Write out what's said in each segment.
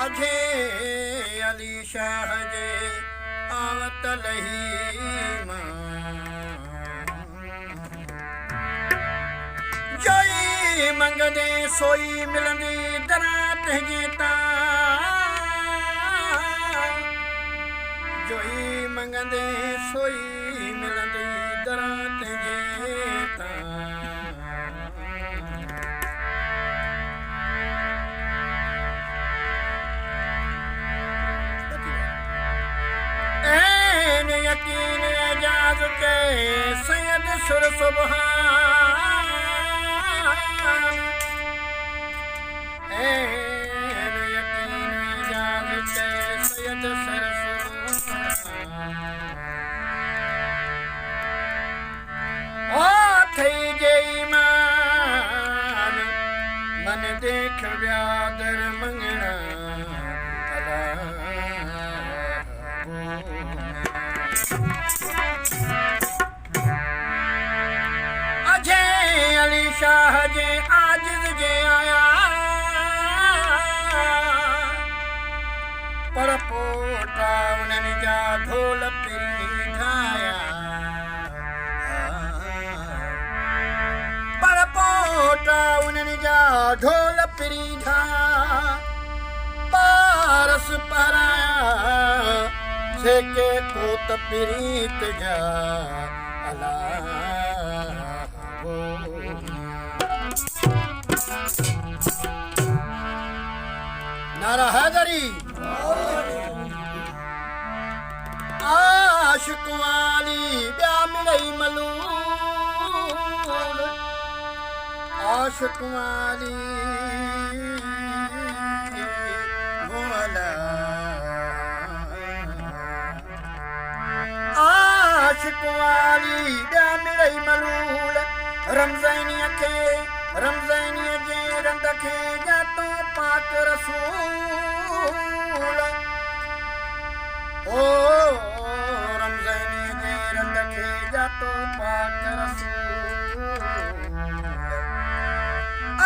अझे अली शाह जे आवत लही जोई मंगदे सोई मिलंदी दरात जी जोई मंगदे सोई मिलंदी दरात जी यकीन एजाज के सैयद सुर सुबहान यकीन एजाज के सैयद सुर सुबहान ओ थई जे ईमान मन देख व्यादर मंगना अझे अली शाह जे आजिज़ जे आया पर पोटा उन्हनि जा ढोल पिरी ठाया पर पोटा उन्हनि जा ढोल पिरी ठाया पारस पराया जेके कोत प्रीत जा अला नारा हैदरी आशिक वाली ब्या मिलई मलूम आशिक वाली आशिक वाली ब्या मिलई मलूल रमज़ानीअ जे रंद खे जातो पाक रसूल ओ रमज़ानीअ जे रंद खे जातो पाक रसूल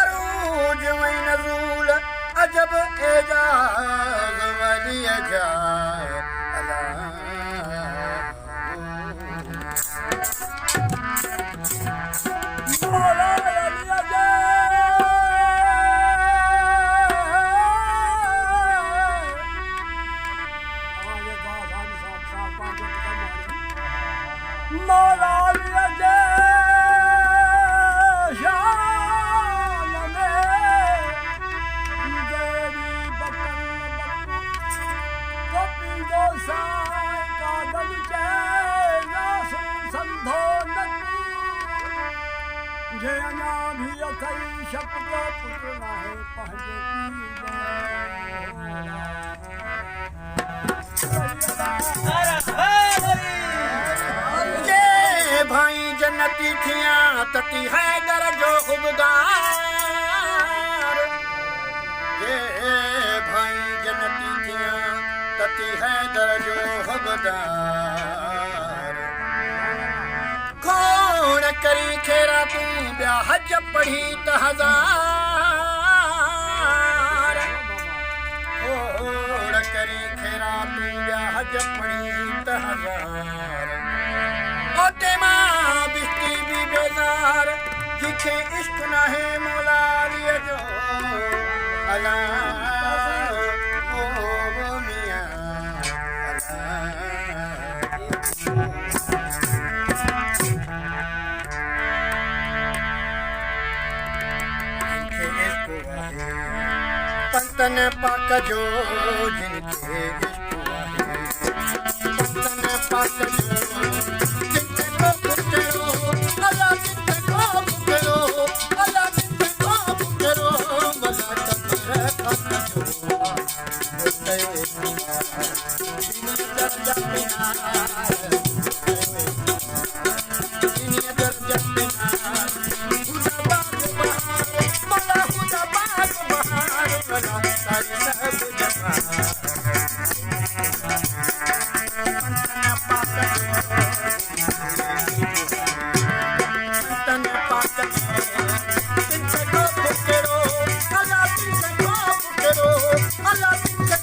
अरूज वई नज़ूल अजब एजाज़ वली जा भाई जन्नती थिया तती हैदर जो खुबदार ये भाई जन्नती थिया तती हैदर जो खुबदार खोड़ करी खेरा तू ब्या हज पढ़ी त हजार खोड़ करी खेरा तू ब्या हज पढ़ी त हजार ओते मां बिस्ती भी बेजार जिखे इश्क न है मौला अली जो अला ओ मियां पंतन पाक जो जिनके इश्क पंतन पाक जो Allah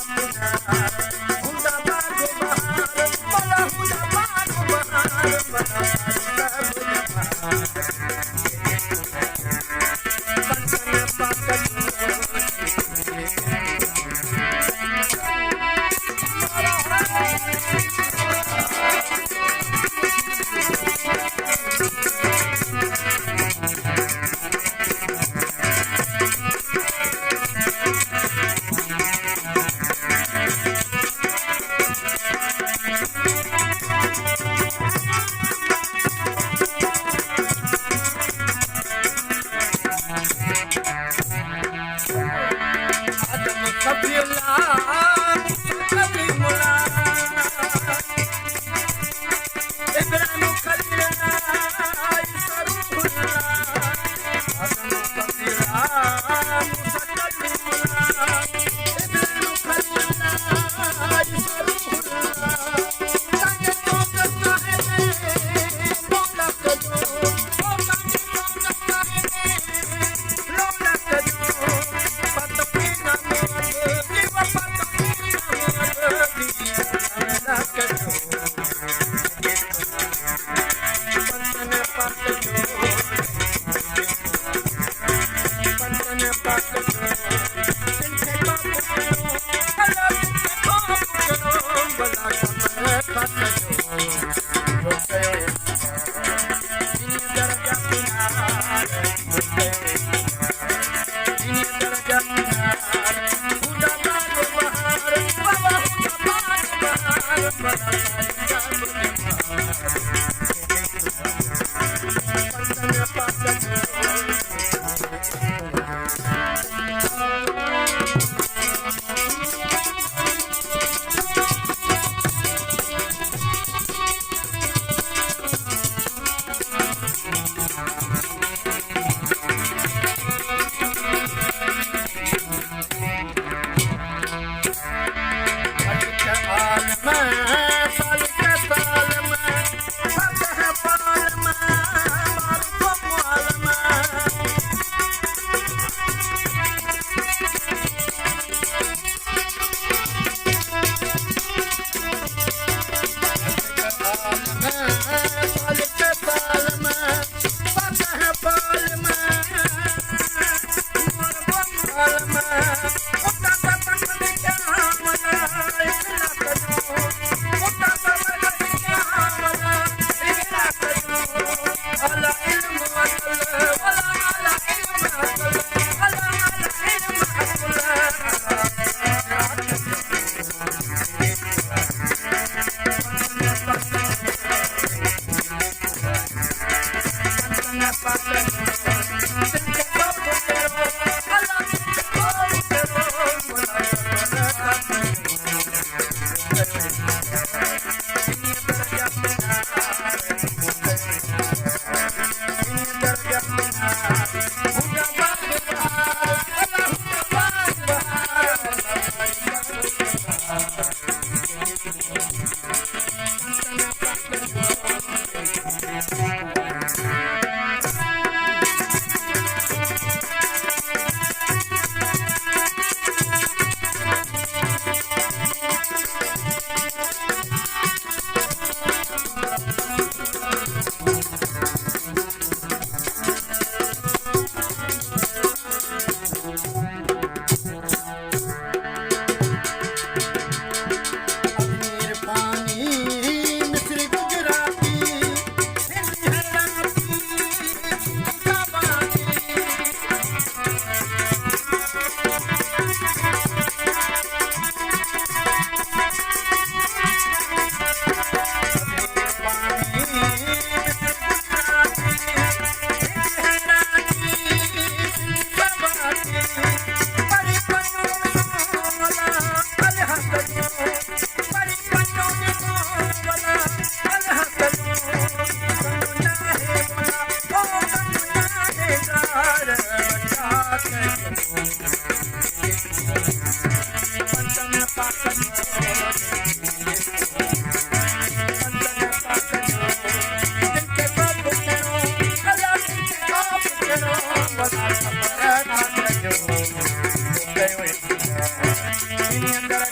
Thank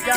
you.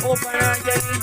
Open again,